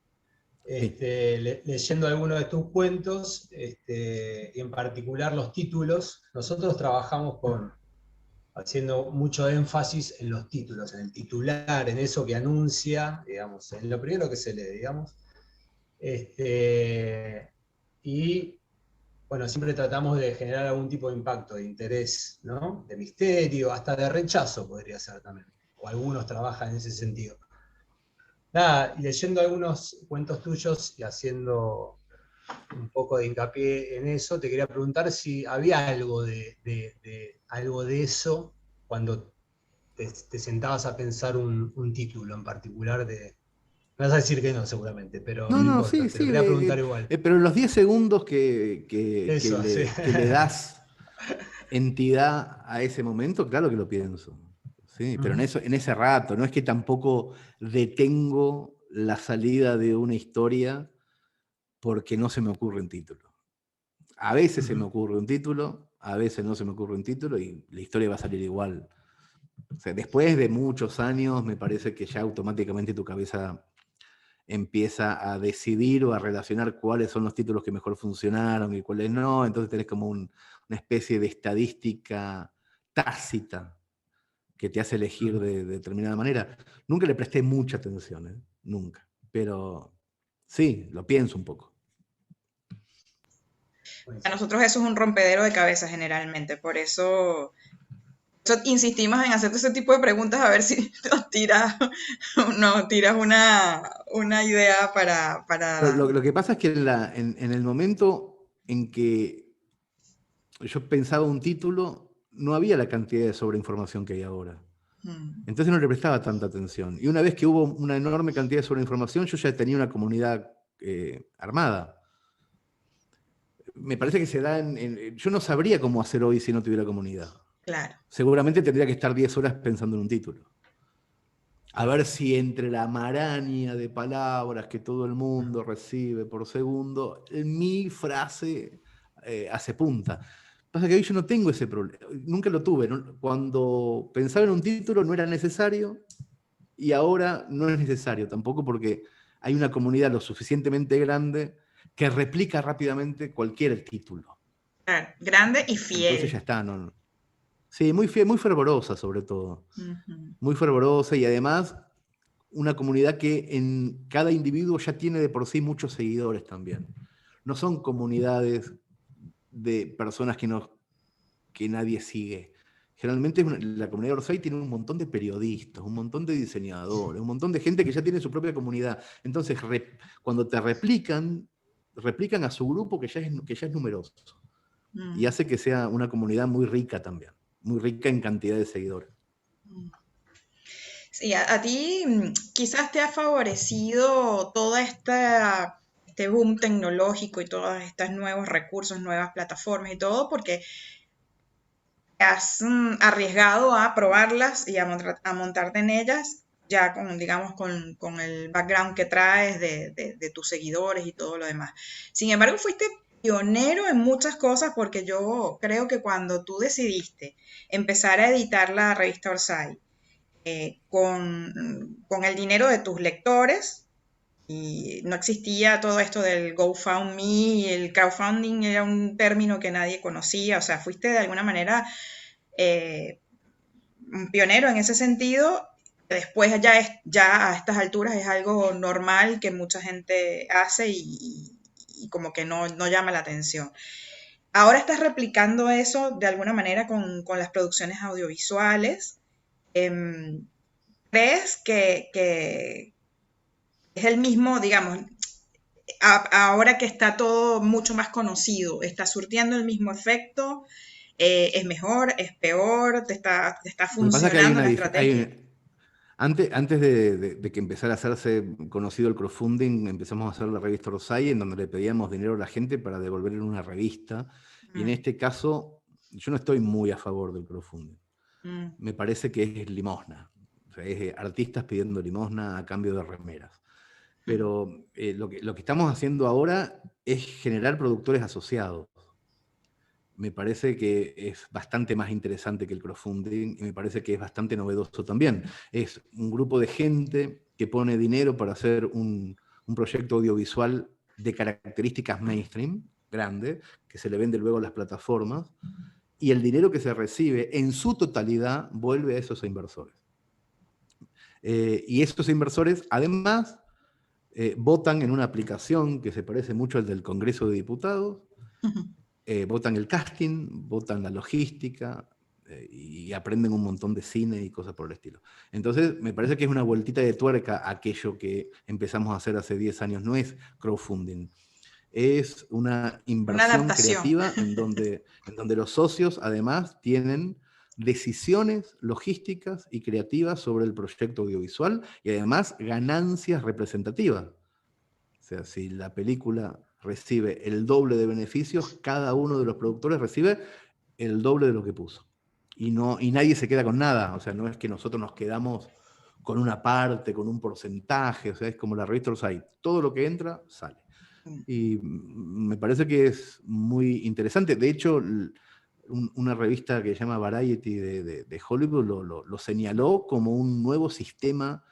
Leyendo algunos de tus cuentos, y en particular los títulos, nosotros trabajamos haciendo mucho énfasis en los títulos, en el titular, en eso que anuncia, digamos, en lo primero que se lee, digamos. Y bueno, siempre tratamos de generar algún tipo de impacto, de interés, ¿no? De misterio, hasta de rechazo podría ser también. O algunos trabajan en ese sentido. Nada, leyendo algunos cuentos tuyos y haciendo un poco de hincapié en eso, te quería preguntar si había algo algo de eso cuando te sentabas a pensar un título en particular de... Me vas a decir que no, seguramente, pero No, no no, importa, sí, te lo sí, quería preguntar igual. pero en los 10 segundos Eso, sí. que le das entidad a ese momento, claro que lo pienso. Sí, pero Ujú. en ese rato, no es que tampoco detengo la salida de una historia porque no se me ocurre un título. A veces se me Ujú. ocurre un título, a veces no se me ocurre un título y la historia va a salir igual. O sea, después de muchos años, me parece que ya automáticamente tu cabeza empieza a decidir o a relacionar cuáles son los títulos que mejor funcionaron y cuáles no. Entonces tenés como una especie de estadística tácita que te hace elegir Ujú. de determinada manera. Nunca le presté mucha atención, ¿eh? Nunca. Pero sí, lo pienso un poco. A Buenísimo. nosotros eso es un rompedero de cabeza generalmente, por eso insistimos en hacerte ese tipo de preguntas a ver si nos tiras una idea Pero para... lo que pasa es que en el momento en que yo pensaba un título, no había la cantidad de sobreinformación que hay ahora. Mm, Entonces no le prestaba tanta atención. Y una vez que hubo una enorme cantidad de sobreinformación, yo ya tenía una comunidad armada. Me parece que se da yo no sabría cómo hacer hoy si no tuviera comunidad. claro. Seguramente tendría que estar 10 horas pensando en un título. A ver si entre la maraña de palabras que todo el mundo recibe por segundo, mi frase hace punta. Pasa que hoy yo no tengo ese problema, nunca lo tuve. Cuando pensaba en un título no era necesario y ahora no es necesario tampoco porque hay una comunidad lo suficientemente grande que replica rápidamente cualquier título. Claro, grande y Entonces ya fiel. está. No. Sí, muy fiel, muy fervorosa sobre todo. Ujú. Muy fervorosa y además una comunidad que en cada individuo ya tiene de por sí muchos seguidores también. No son comunidades de personas que nadie sigue. Generalmente la comunidad Orsay tiene un montón de periodistas, un montón de diseñadores, un montón de gente que ya tiene su propia comunidad. Entonces, cuando te replican a su grupo que ya es numeroso. Y Mm, hace que sea una comunidad muy rica también, muy rica en cantidad de seguidores. mm. Sí, a ti quizás te ha favorecido toda este boom tecnológico y todos estos nuevos recursos, nuevas plataformas y todo, porque te has arriesgado a probarlas y a montarte en ellas, ya con, digamos, con el background que traes de tus seguidores y todo lo demás. Sin embargo, fuiste pionero en muchas cosas porque yo creo que cuando tú decidiste empezar a editar la revista Orsay, con el dinero de tus lectores, y no existía todo esto del GoFundMe, y el crowdfunding era un término que nadie conocía, o sea, fuiste de alguna manera eh, un pionero en ese sentido. Después ya a estas alturas es algo normal que mucha gente hace y como que no llama la atención. Ahora estás replicando eso de alguna manera con las producciones audiovisuales. Em, ¿Crees que es el mismo, digamos, ahora que está todo mucho más conocido, está surtiendo el mismo efecto? ¿Es mejor? ¿Es peor? ¿Te está Lo que pasa es que funcionando la estrategia? antes de que empezara a hacerse conocido el crowdfunding, empezamos a hacer la revista Orsay, en donde le pedíamos dinero a la gente para devolver en una revista. Y en Mm, este caso, yo no estoy muy a favor del crowdfunding. mm, Me parece que es limosna. O sea, es artistas pidiendo limosna a cambio de remeras. mm. Pero lo que estamos haciendo ahora es generar productores asociados. Me parece que es bastante más interesante que el crowdfunding y me parece que es bastante novedoso también. Es un grupo de gente que pone dinero para hacer un proyecto audiovisual de características mainstream, grande, que se le vende luego a las plataformas y el dinero que se recibe en su totalidad vuelve a esos inversores. Y esos inversores, además, votan en una aplicación que se parece mucho al del Congreso de Diputados, votan el casting, votan la logística, y aprenden un montón de cine y cosas por el estilo. Entonces, me parece que es una vueltita de tuerca a aquello que empezamos a hacer hace 10 años. No es crowdfunding, es una inversión adaptación. creativa en donde los socios además tienen decisiones logísticas y creativas sobre el proyecto audiovisual y además ganancias representativas. O sea, si la película recibe el doble de beneficios, cada uno de los productores recibe el doble de lo que puso. Y nadie se queda con nada. O sea, no es que nosotros nos quedamos con una parte, con un porcentaje. O sea, es como la revista Orsay. Todo lo que entra, sale. Y me parece que es muy interesante. De hecho, una revista que se llama Variety de Hollywood lo señaló como un nuevo sistema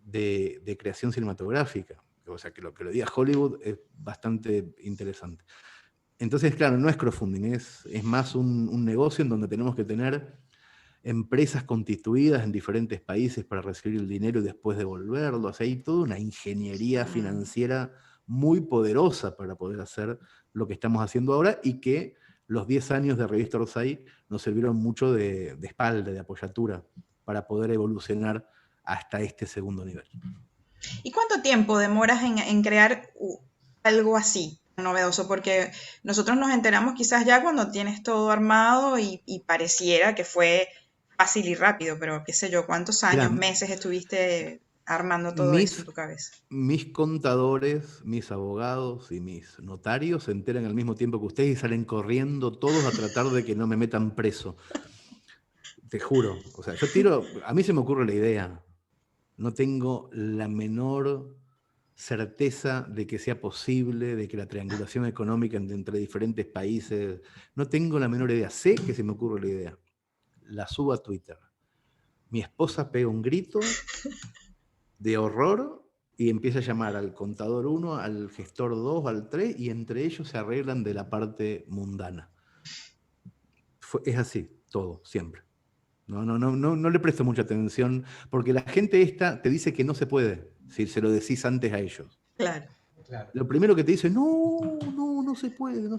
de creación cinematográfica. O sea, que lo diga Hollywood es bastante interesante. Entonces, claro, no es crowdfunding, es más un negocio en donde tenemos que tener empresas constituidas en diferentes países para recibir el dinero y después devolverlo. O sea, hay toda una ingeniería financiera muy poderosa para poder hacer lo que estamos haciendo ahora y que los 10 años de Revista Orsay nos sirvieron mucho de espalda, de apoyatura, para poder evolucionar hasta este segundo nivel. ¿Y cuánto tiempo demoras en crear algo así, novedoso? Porque nosotros nos enteramos quizás ya cuando tienes todo armado y pareciera que fue fácil y rápido, pero qué sé yo, ¿cuántos años, meses estuviste armando todo eso en tu cabeza? Mis contadores, mis abogados y mis notarios se enteran al mismo tiempo que ustedes y salen corriendo todos a tratar de que no me metan preso. Te juro. O sea, a mí se me ocurre la idea. No tengo la menor certeza de que sea posible, de que la triangulación económica entre diferentes países, no tengo la menor idea. Sé que se me ocurre la idea. La subo a Twitter. Mi esposa pega un grito de horror y empieza a llamar al contador 1, al gestor 2, al 3, y entre ellos se arreglan de la parte mundana. Es así, todo, siempre. No le presto mucha atención, porque la gente esta te dice que no se puede, si se lo decís antes a ellos. Claro. Lo primero que te dice, no se puede, no,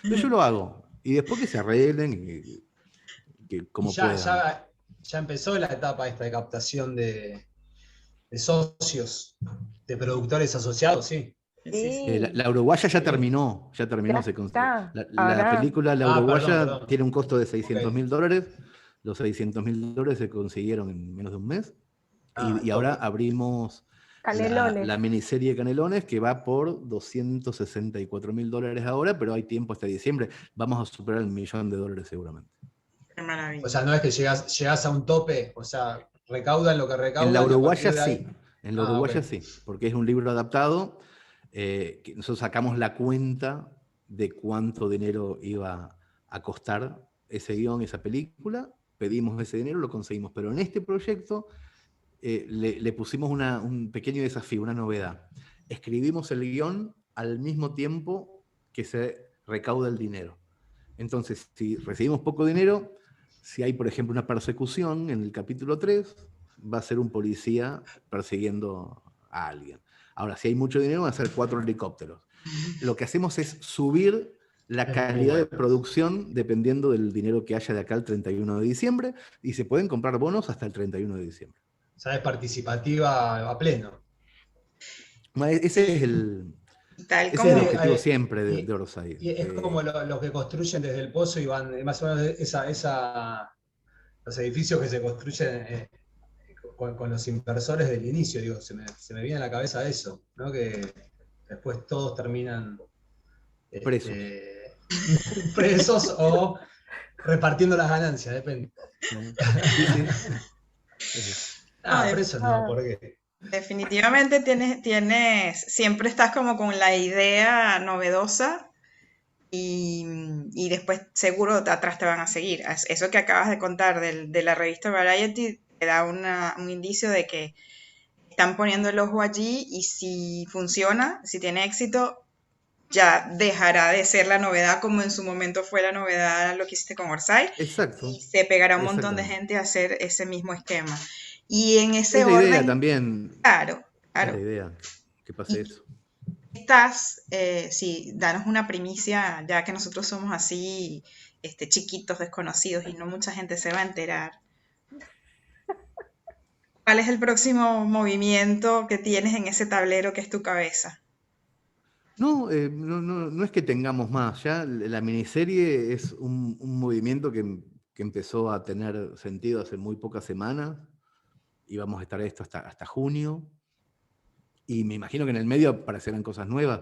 pero yo lo hago. Y después que se arreglen, como puedan. Ya empezó la etapa esta de captación de socios, de productores asociados, sí. La uruguaya ya terminó. Ya está. La película La Uruguaya perdón. tiene un costo de $600.000. Los $600.000 se consiguieron en menos de un mes. Y ahora abrimos la miniserie Canelones, que va por $264.000 ahora, pero hay tiempo hasta diciembre. Vamos a superar el $1.000.000 seguramente. Qué maravilla. O sea, no es que llegás a un tope, o sea, recaudan lo que recaudan. En la uruguaya sí. En la uruguaya sí, porque es un libro adaptado. Que nosotros sacamos la cuenta de cuánto dinero iba a costar ese guión, esa película, pedimos ese dinero, lo conseguimos, pero en este proyecto le pusimos un pequeño desafío, una novedad. Escribimos el guión al mismo tiempo que se recauda el dinero. Entonces, si recibimos poco dinero, si hay, por ejemplo, una persecución en el capítulo 3, va a ser un policía persiguiendo a alguien. Ahora, si hay mucho dinero, van a ser 4 helicópteros. Lo que hacemos es subir la calidad de producción dependiendo del dinero que haya de acá al 31 de diciembre, y se pueden comprar bonos hasta el 31 de diciembre. O sea, es participativa a pleno. Ese es el objetivo siempre de Orsay. Y es como los que construyen desde el pozo y van, más o menos los edificios que se construyen con los inversores del inicio, digo, se me viene a la cabeza eso, ¿no? Que después todos terminan presos o repartiendo las ganancias, depende. Presos no, ¿por qué? Definitivamente siempre estás como con la idea novedosa y después seguro atrás te van a seguir. Eso que acabas de contar de la revista Variety te da un indicio de que están poniendo el ojo allí y si funciona, si tiene éxito, ya dejará de ser la novedad como en su momento fue la novedad lo que hiciste con Orsay Exacto, y se pegará un montón de exactamente. gente a hacer ese mismo esquema. Y en ese Es la idea orden, también, claro, es la claro. idea que pase Y eso. estás, sí, danos una primicia, ya que nosotros somos así, chiquitos, desconocidos y no mucha gente se va a enterar. ¿Cuál es el próximo movimiento que tienes en ese tablero que es tu cabeza? No, no es que tengamos más, ya la miniserie es un movimiento que empezó a tener sentido hace muy pocas semanas, y vamos a estar esto hasta junio, y me imagino que en el medio aparecerán cosas nuevas,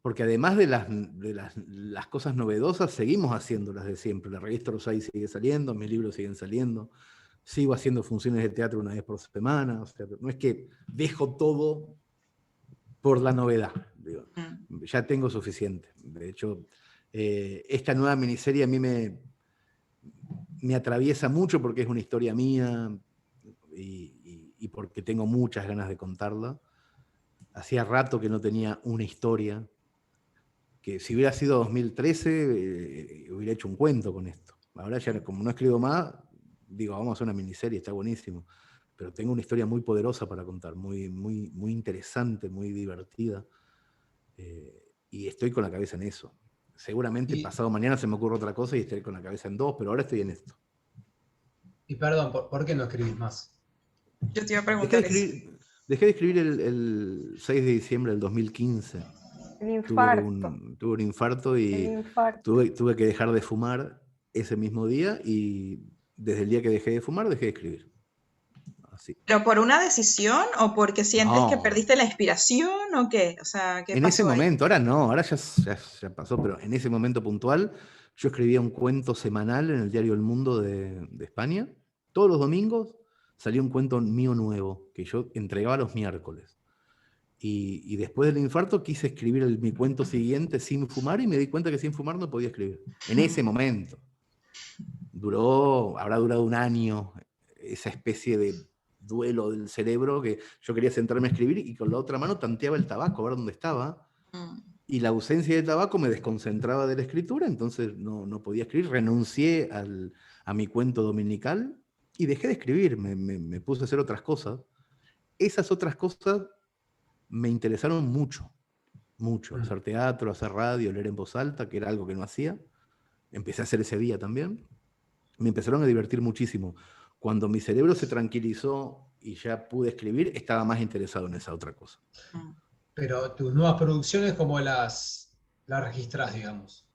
porque además de las cosas novedosas, seguimos haciendo las de siempre. La revista Orsay sigue saliendo, mis libros siguen saliendo, sigo haciendo funciones de teatro una vez por semana, o sea, no es que dejo todo por la novedad, digo. Mm. Ya tengo suficiente. De hecho, esta nueva miniserie a mí me atraviesa mucho porque es una historia mía y porque tengo muchas ganas de contarla. Hacía rato que no tenía una historia, que si hubiera sido 2013, hubiera hecho un cuento con esto. Ahora ya como no escribo más, digo, vamos a hacer una miniserie, está buenísimo. Pero tengo una historia muy poderosa para contar, muy interesante, muy divertida. Y estoy con la cabeza en eso. Seguramente Y, pasado mañana se me ocurre otra cosa y estaré con la cabeza en dos, pero ahora estoy en esto. y perdón, ¿por qué no escribís más? Yo te iba a Dejé de preguntar eso. escribir, dejé de escribir el 6 de diciembre del 2015. El Tuve infarto, tuve un infarto el y infarto. tuve que dejar de fumar ese mismo día, y desde el día que dejé de fumar dejé de escribir. Así. ¿Pero por una decisión o porque sientes que No, perdiste la inspiración o qué? O sea, ¿qué en ese pasó ahí? momento, ahora no, ahora ya pasó, pero en ese momento puntual yo escribía un cuento semanal en el diario El Mundo de España. Todos los domingos salía un cuento mío nuevo que yo entregaba los miércoles. Y después del infarto quise escribir mi cuento siguiente sin fumar, y me di cuenta que sin fumar no podía escribir. En ese momento. Habrá durado un año esa especie de duelo del cerebro, que yo quería sentarme a escribir y con la otra mano tanteaba el tabaco, a ver dónde estaba. Mm. Y la ausencia de tabaco me desconcentraba de la escritura, entonces no podía escribir. Renuncié a mi cuento dominical y dejé de escribir, me puse a hacer otras cosas. Esas otras cosas me interesaron mucho, mucho. Mm. Hacer teatro, hacer radio, leer en voz alta, que era algo que no hacía. Empecé a hacer ese día también. Me empezaron a divertir muchísimo. Cuando mi cerebro se tranquilizó y ya pude escribir, estaba más interesado en esa otra cosa. Mm. Pero tus nuevas producciones, ¿cómo las registrás, digamos?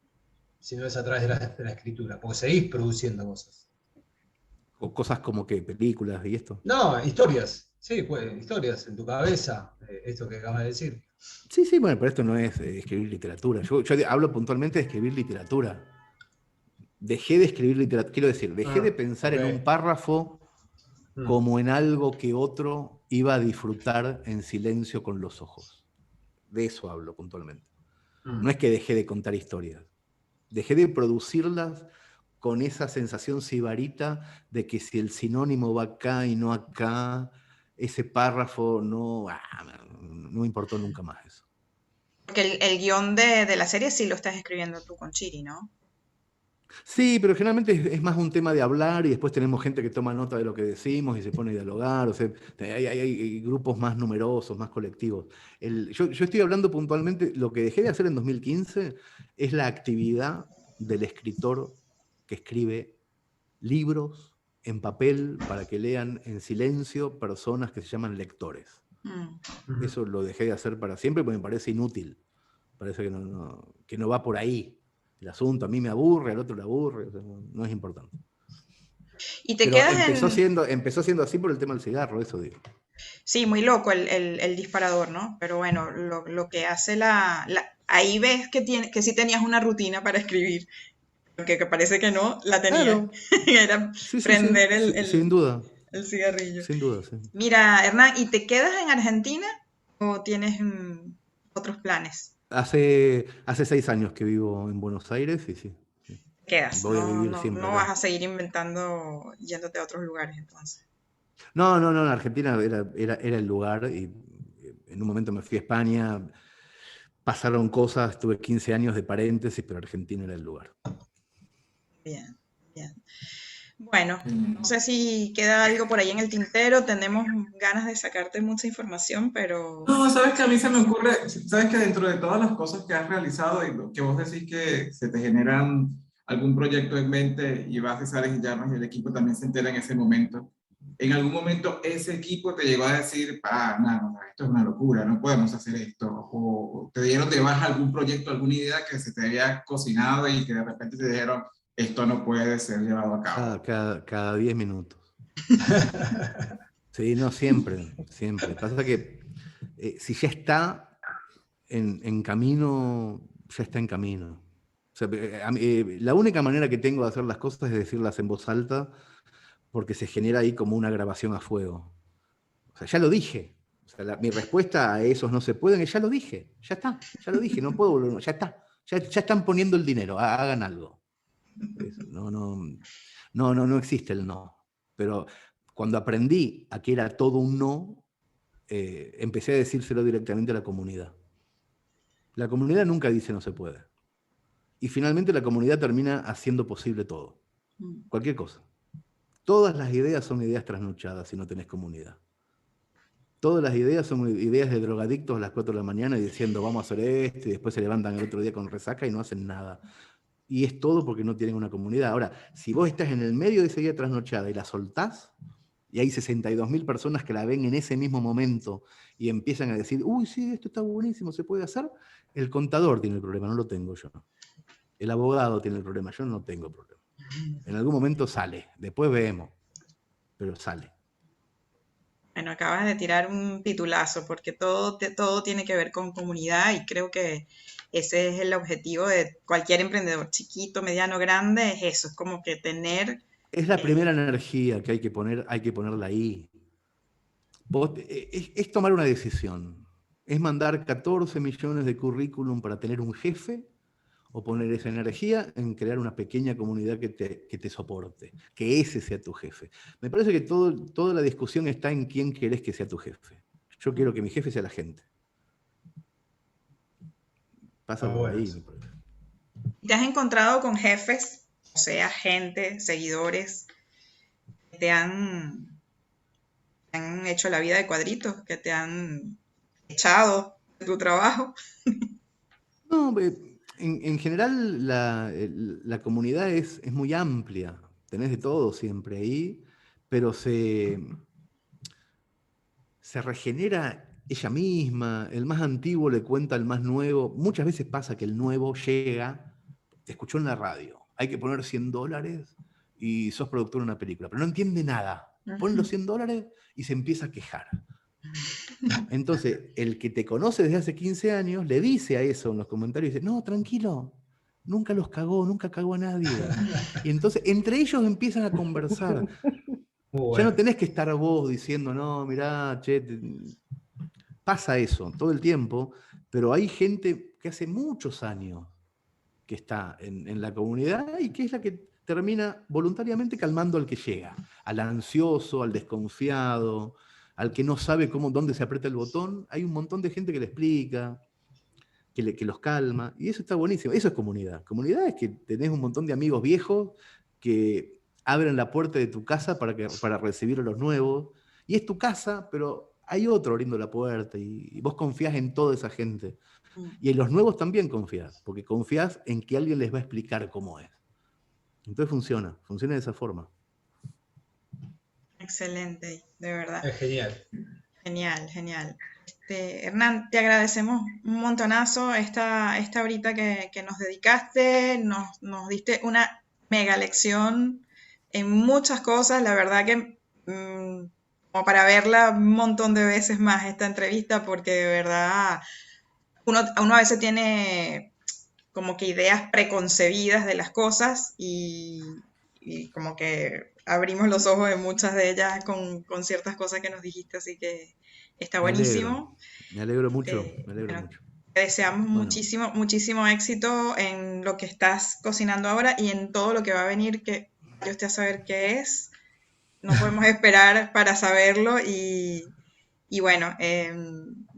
Si no es a través de la escritura, porque seguís produciendo cosas. O cosas como que películas y esto. No, historias. Sí, pues, historias en tu cabeza, esto que acabas de decir. Sí, sí, bueno, pero esto no es escribir literatura. Yo hablo puntualmente de escribir literatura. Dejé de escribir literatura, quiero decir, dejé de Ah, pensar ok. en un párrafo Mm, como en algo que otro iba a disfrutar en silencio con los ojos. De eso hablo puntualmente. No mm. es que dejé de contar historias, dejé de producirlas con esa sensación sibarita de que si el sinónimo va acá y no acá, ese párrafo no me importó nunca más eso. Porque el guión de la serie sí lo estás escribiendo tú con Chiri, ¿no? Sí, pero generalmente es más un tema de hablar, y después tenemos gente que toma nota de lo que decimos y se pone a dialogar. O sea, hay grupos más numerosos, más colectivos. Yo estoy hablando puntualmente, lo que dejé de hacer en 2015 es la actividad del escritor que escribe libros en papel para que lean en silencio personas que se llaman lectores. Mm. Ujú. Eso lo dejé de hacer para siempre porque me parece inútil. Parece que no va por ahí el asunto. A mí me aburre, al otro le aburre, o sea, no es importante. Y te Pero quedas en... empezó siendo así por el tema del cigarro, eso digo. Sí, muy loco el disparador, ¿no? Pero bueno, lo que hace ahí ves que sí tenías una rutina para escribir, porque que parece que no, la tenías. Claro, Era sí, sí, sí, prender sin duda, el cigarrillo. sin duda, sí. Mira, Hernán, ¿y te quedas en Argentina o tienes otros planes? Hace 6 años que vivo en Buenos Aires y sí, sí. Te quedas, Voy a vivir siempre no vas acá. a seguir inventando yéndote a otros lugares entonces. No, Argentina era el lugar, y en un momento me fui a España, pasaron cosas, tuve 15 años de paréntesis, pero Argentina era el lugar. Bien, bien. Bueno, no sé si queda algo por ahí en el tintero, tenemos ganas de sacarte mucha información, pero No, sabes que a mí se me ocurre, sabes que dentro de todas las cosas que has realizado y lo que vos decís que se te generan algún proyecto en mente y vas y sales y llamas y el equipo también se entera en ese momento. En algún momento ese equipo te llegó a decir, no, esto es una locura, no podemos hacer esto. O te dieron de baja algún proyecto, alguna idea que se te había cocinado y que de repente te dijeron, esto no puede ser llevado a cabo. Cada 10 minutos. Sí, no, siempre, siempre. Pasa que si ya está en camino, ya está en camino. O sea, la única manera que tengo de hacer las cosas es decirlas en voz alta, porque se genera ahí como una grabación a fuego. O sea, ya lo dije. O sea, mi respuesta a esos no se pueden, ya lo dije, ya está, ya lo dije, no puedo volver, ya está. Ya están poniendo el dinero, hagan algo. Eso, no existe el no. Pero cuando aprendí a que era todo un no, empecé a decírselo directamente a la comunidad. La comunidad nunca dice no se puede. Y finalmente la comunidad termina haciendo posible todo. Cualquier cosa. Todas las ideas son ideas trasnochadas si no tenés comunidad. Todas las ideas son ideas de drogadictos a las 4 de la mañana y diciendo vamos a hacer esto, y después se levantan el otro día con resaca y no hacen nada. Y es todo porque no tienen una comunidad. Ahora, si vos estás en el medio de esa idea trasnochada y la soltás, y hay 62.000 personas que la ven en ese mismo momento y empiezan a decir, uy, sí, esto está buenísimo, se puede hacer, el contador tiene el problema, no lo tengo yo. El abogado tiene el problema, yo no tengo problema. En algún momento sale, después vemos, pero sale. bueno, acabas de tirar un titulazo, porque todo tiene que ver con comunidad y creo que ese es el objetivo de cualquier emprendedor, chiquito, mediano, grande, es eso, es como que tener... Es la primera energía que hay que ponerla ahí. Es tomar una decisión. Es mandar 14 millones de currículum para tener un jefe o poner esa energía en crear una pequeña comunidad que te soporte, que ese sea tu jefe. Me parece que toda la discusión está en quién querés que sea tu jefe. Yo quiero que mi jefe sea la gente. Pasa por ahí, me parece. ¿Te has encontrado con jefes, o sea, gente, seguidores, que te han hecho la vida de cuadritos, que te han echado de tu trabajo? No, en general la comunidad es muy amplia, tenés de todo siempre ahí, pero se regenera ella misma, el más antiguo le cuenta al más nuevo. Muchas veces pasa que el nuevo llega, te escuchó en la radio, hay que poner $100 y sos productor de una película, pero no entiende nada. Pon los $100 y se empieza a quejar. Entonces, el que te conoce desde hace 15 años le dice a eso en los comentarios, dice, no, tranquilo, nunca los cagó, nunca cagó a nadie. Y entonces, entre ellos empiezan a conversar. Bueno. Ya no tenés que estar vos diciendo, no, mirá, che, pasa eso todo el tiempo, pero hay gente que hace muchos años que está en la comunidad y que es la que termina voluntariamente calmando al que llega, al ansioso, al desconfiado, al que no sabe dónde se aprieta el botón. Hay un montón de gente que le explica, que los calma, y eso está buenísimo. Eso es comunidad. Comunidad es que tenés un montón de amigos viejos que abren la puerta de tu casa para recibir a los nuevos, y es tu casa, pero hay otro abriendo la puerta, y vos confías en toda esa gente. Y en los nuevos también confías, porque confías en que alguien les va a explicar cómo es. Entonces funciona de esa forma. Excelente, de verdad. Es genial. Genial, genial. Hernán, te agradecemos un montonazo esta horita que nos dedicaste, nos diste una mega lección en muchas cosas, la verdad que como para verla un montón de veces más esta entrevista, porque de verdad uno a veces tiene como que ideas preconcebidas de las cosas y como que abrimos los ojos en muchas de ellas con ciertas cosas que nos dijiste, así que está buenísimo. Me alegro mucho, me alegro mucho. Te deseamos muchísimo éxito en lo que estás cocinando ahora y en todo lo que va a venir, que yo esté a saber qué es. No podemos esperar para saberlo y bueno,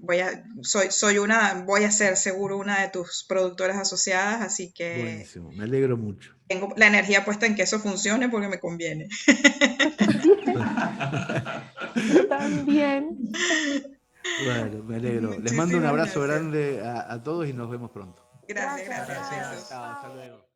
voy a ser seguro una de tus productoras asociadas, así que Buenísimo, me alegro mucho. tengo la energía puesta en que eso funcione porque me conviene. Yo también. Bueno, me alegro. Les Muchísimas mando un abrazo gracias. grande a todos y nos vemos pronto. Gracias, Gracias, gracias. Fran. Jesús. Chao, hasta luego.